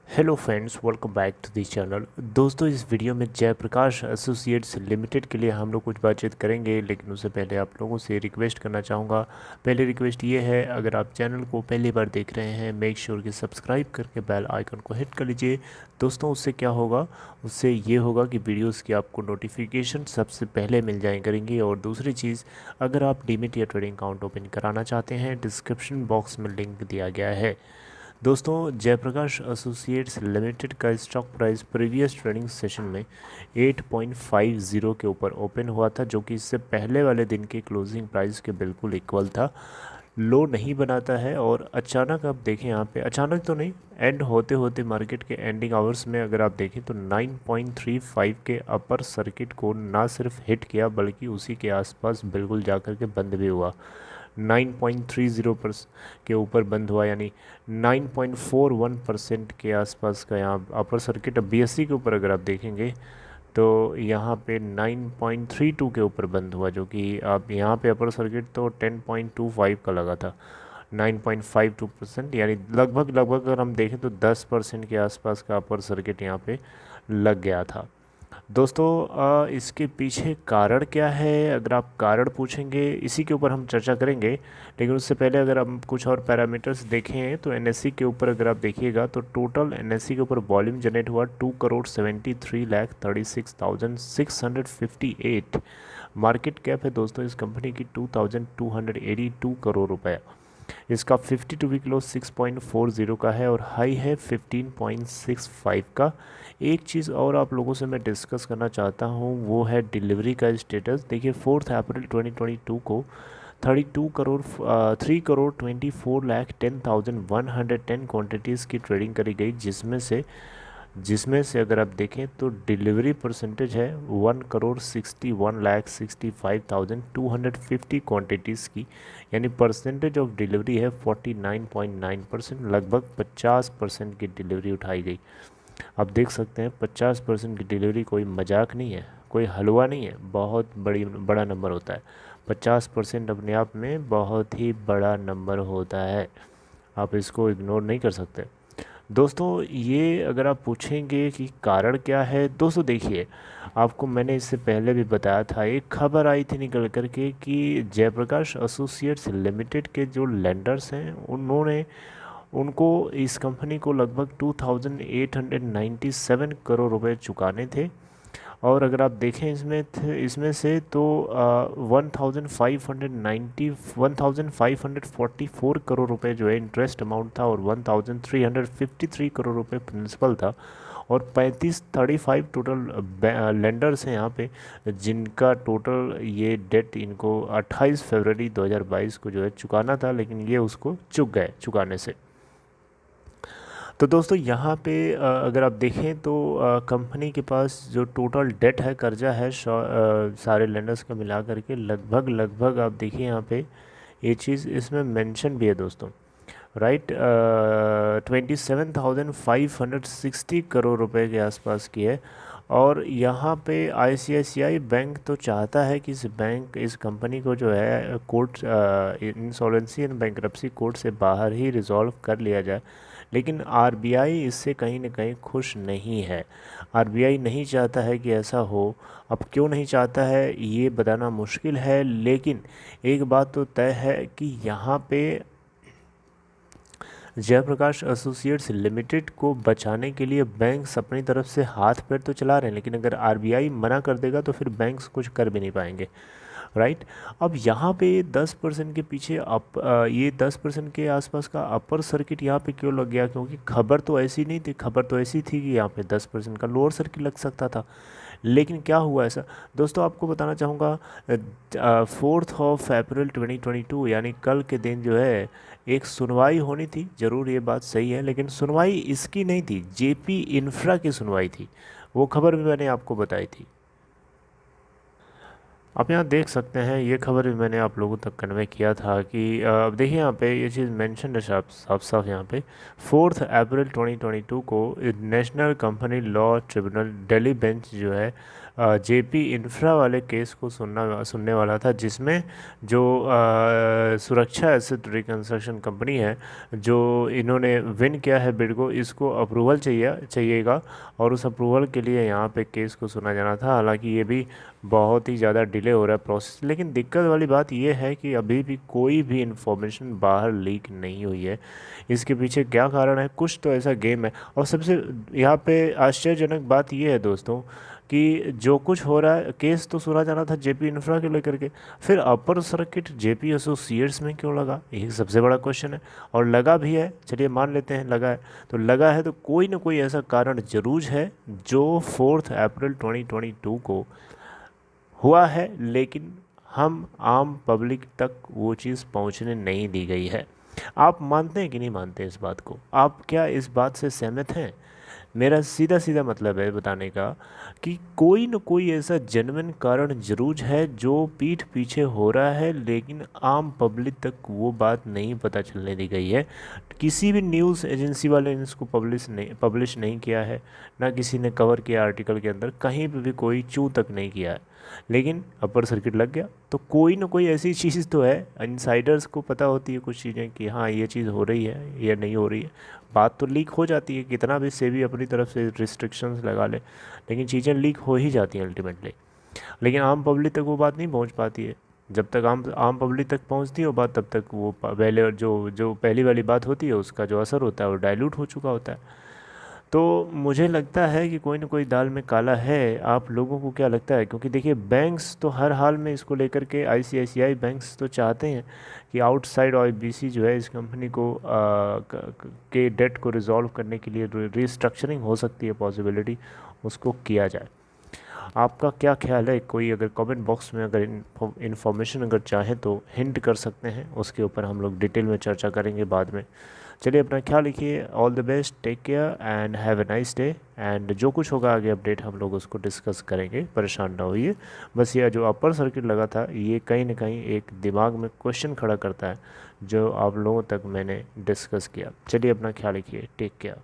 Hello friends, welcome back to this channel. दोस्तों, इस video में जयप्रकाश एसोसिएट्स लिमिटेड के लिए हम लोग कुछ बातचीत करेंगे, लेकिन उससे पहले आप लोगों से रिक्वेस्ट करना चाहूँगा। पहले रिक्वेस्ट ये है, अगर आप चैनल को पहली बार देख रहे हैं, मेक श्योर कि सब्सक्राइब करके बेल आइकन को हिट कर लीजिए। दोस्तों, उससे क्या होगा, उससे ये होगा कि वीडियोज़ की आपको नोटिफिकेशन सबसे पहले मिल जाए करेंगी। और दूसरी चीज़, अगर आप डीमैट या ट्रेडिंग अकाउंट ओपन कराना चाहते हैं, डिस्क्रिप्शन बॉक्स में लिंक दिया गया है। दोस्तों, जयप्रकाश एसोसिएट्स लिमिटेड का stock price previous trading session में 8.50 के ऊपर ओपन हुआ था, जो कि इससे पहले वाले दिन के क्लोजिंग प्राइस के बिल्कुल इक्वल था। लो नहीं बनाता है और अचानक आप देखें, यहाँ पे अचानक तो नहीं, एंड होते होते मार्केट के एंडिंग आवर्स में अगर आप देखें तो 9.35 के अपर सर्किट को ना सिर्फ हिट किया, बल्कि उसी के आसपास बिल्कुल जाकर के बंद भी हुआ। 9.30 के ऊपर बंद हुआ, यानी 9.41% के आसपास का यहाँ अपर सर्किट। अब बीएससी के ऊपर अगर आप देखेंगे तो यहाँ पे 9.32 के ऊपर बंद हुआ, जो कि आप यहाँ पे अपर सर्किट तो 10.25 का लगा था। 9.52%, यानी लगभग लगभग अगर हम देखें तो 10% के आसपास का अपर सर्किट यहाँ पे लग गया था। दोस्तों, इसके पीछे कारण क्या है, अगर आप कारण पूछेंगे, इसी के ऊपर हम चर्चा करेंगे। लेकिन उससे पहले अगर हम कुछ और पैरामीटर्स देखें तो एनएससी के ऊपर अगर आप देखिएगा तो टोटल एनएससी के ऊपर वॉल्यूम जनरेट हुआ 2,73,36,658। मार्केट कैप है दोस्तों इस कंपनी की 2,282 करोड़ रुपए। इसका 52 वीक लो 6.40 का है और हाई है 15.65 का। एक चीज़ और आप लोगों से मैं डिस्कस करना चाहता हूँ, वो है डिलीवरी का स्टेटस। देखिए, 4 अप्रैल 2022 को 3 करोड़ 24 लाख 10,110 क्वान्टिटीज़ की ट्रेडिंग करी गई, जिसमें से अगर आप देखें तो डिलीवरी परसेंटेज है 1 करोड़ 61 लाख 65,250 क्वान्टिटीज़ की, यानी परसेंटेज ऑफ डिलीवरी है 49.9%। लगभग 50% की डिलीवरी उठाई गई। आप देख सकते हैं 50% की डिलीवरी कोई मजाक नहीं है, कोई हलवा नहीं है, बहुत बड़ा नंबर होता है। 50% अपने आप में बहुत ही बड़ा नंबर होता है, आप इसको इग्नोर नहीं कर सकते। दोस्तों, ये अगर आप पूछेंगे कि कारण क्या है, दोस्तों देखिए, आपको मैंने इससे पहले भी बताया था, एक खबर आई थी निकल करके कि जयप्रकाश एसोसिएट्स लिमिटेड के जो लेंडर्स हैं, उन्होंने उनको इस कंपनी को लगभग 2,897 करोड़ रुपए चुकाने थे। और अगर आप देखें इसमें से तो 1,544 करोड़ रुपए जो है इंटरेस्ट अमाउंट था, और 1,353 करोड़ रुपए प्रिंसिपल था। और 35 टोटल लेंडर्स हैं यहाँ पे, जिनका टोटल ये डेट इनको 28 फरवरी 2022 को जो है चुकाना था, लेकिन ये उसको चुक गए चुकाने से। तो दोस्तों, यहाँ पे अगर आप देखें तो कंपनी के पास जो टोटल डेट है, कर्जा है, सारे लेंडर्स का मिला करके लगभग लगभग आप देखिए यहाँ पे ये चीज़ इसमें मेंशन भी है दोस्तों, राइट। 27,560 करोड़ रुपए के आसपास की है। और यहाँ पे आईसीआईसीआई बैंक तो चाहता है कि इस कंपनी को जो है court, insolvency and bankruptcy court से बाहर ही रिजॉल्व कर लिया जाए, लेकिन आरबीआई इससे कहीं ना कहीं खुश नहीं है। आरबीआई नहीं चाहता है कि ऐसा हो। अब क्यों नहीं चाहता है ये बताना मुश्किल है, लेकिन एक बात तो तय है कि यहाँ पे जयप्रकाश एसोसिएट्स लिमिटेड को बचाने के लिए बैंक्स अपनी तरफ से हाथ पैर तो चला रहे हैं, लेकिन अगर आरबीआई मना कर देगा तो फिर बैंक्स कुछ कर भी नहीं पाएंगे, राइट। अब यहाँ पे 10% के पीछे ये 10% के आसपास का अपर सर्किट यहाँ पे क्यों लग गया, क्योंकि खबर तो ऐसी नहीं थी, खबर तो ऐसी थी कि यहाँ पे 10% का लोअर सर्किट लग सकता था। लेकिन क्या हुआ ऐसा, दोस्तों आपको बताना चाहूँगा। 4 अप्रैल 2022 यानी कल के दिन जो है एक सुनवाई होनी थी, ज़रूर ये बात सही है, लेकिन सुनवाई इसकी नहीं थी, जेपी इंफ्रा की सुनवाई थी। वो खबर भी मैंने आपको बताई थी। आप यहाँ देख सकते हैं, ये खबर भी मैंने आप लोगों तक कन्वे किया था कि अब देखिए यहाँ पे ये चीज़ मेंशन है साफ साफ साफ यहाँ पे। 4 अप्रैल 2022 को national company law tribunal Delhi bench जो है जेपी इंफ्रा वाले केस को सुनने वाला था, जिसमें जो सुरक्षा एसेट रिकंस्ट्रक्शन कंपनी है, जो इन्होंने विन किया है बिड को, इसको अप्रूवल चाहिएगा और उस अप्रूवल के लिए यहाँ पे केस को सुना जाना था। हालांकि ये भी बहुत ही ज़्यादा डिले हो रहा है प्रोसेस, लेकिन दिक्कत वाली बात ये है कि अभी भी कोई भी इंफॉर्मेशन बाहर लीक नहीं हुई है। इसके पीछे क्या कारण है? कुछ तो ऐसा गेम है। और सबसे यहाँ पे आश्चर्यजनक बात ये है दोस्तों कि जो कुछ हो रहा है, केस तो सुना जाना था जेपी इंफ्रा के लेकर के, फिर अपर सर्किट जेपी एसोसिएट्स में क्यों लगा? ये सबसे बड़ा क्वेश्चन है। और लगा भी है, चलिए मान लेते हैं लगा है, तो लगा है तो कोई ना कोई ऐसा कारण जरूर है जो 4 अप्रैल 2022 को हुआ है, लेकिन हम आम पब्लिक तक वो चीज़ पहुंचने नहीं दी गई है। आप मानते हैं कि नहीं मानते इस बात को? आप क्या इस बात से सहमत हैं? मेरा सीधा सीधा मतलब है बताने का कि कोई न कोई ऐसा जेन्युइन कारण जरूर है जो पीठ पीछे हो रहा है, लेकिन आम पब्लिक तक वो बात नहीं पता चलने दी गई है। किसी भी न्यूज़ एजेंसी वाले ने इसको पब्लिश नहीं किया है, ना किसी ने कवर किया आर्टिकल के अंदर, कहीं पे भी कोई चू तक नहीं किया है, लेकिन अपर सर्किट लग गया। तो कोई ना कोई ऐसी चीज़ तो है, इनसाइडर्स को पता होती है कुछ चीज़ें कि हाँ ये चीज़ हो रही है या नहीं हो रही है। बात तो लीक हो जाती है, कितना भी सेबी अपनी तरफ से रिस्ट्रिक्शंस लगा ले, लेकिन चीज़ें लीक हो ही जाती हैं अल्टीमेटली। लेकिन आम पब्लिक तक वो बात नहीं पहुंच पाती है। जब तक आम पब्लिक तक पहुंचती है वो बात, तब तक वो पहले जो जो पहली वाली बात होती है उसका जो असर होता है वो डाइल्यूट हो चुका होता है। तो मुझे लगता है कि कोई ना कोई दाल में काला है। आप लोगों को क्या लगता है? क्योंकि देखिए बैंक्स तो हर हाल में इसको लेकर के, आईसीआईसीआई बैंक्स तो चाहते हैं कि आउटसाइड आईबीसी जो है इस कंपनी को के डेट को रिजॉल्व करने के लिए रिस्ट्रक्चरिंग हो सकती है, पॉसिबिलिटी उसको किया जाए। आपका क्या ख्याल है? कोई अगर कमेंट बॉक्स में अगर इन्फॉर्मेशन अगर चाहें तो हिंट कर सकते हैं, उसके ऊपर हम लोग डिटेल में चर्चा करेंगे बाद में। चलिए अपना ख्याल रखिए, all the best, take care and have a nice day. And जो कुछ होगा आगे अपडेट हम लोग उसको डिस्कस करेंगे, परेशान ना होइए। बस ये जो अपर सर्किट लगा था ये कहीं ना कहीं एक दिमाग में क्वेश्चन खड़ा करता है, जो आप लोगों तक मैंने डिस्कस किया। चलिए अपना ख्याल रखिए, टेक केयर।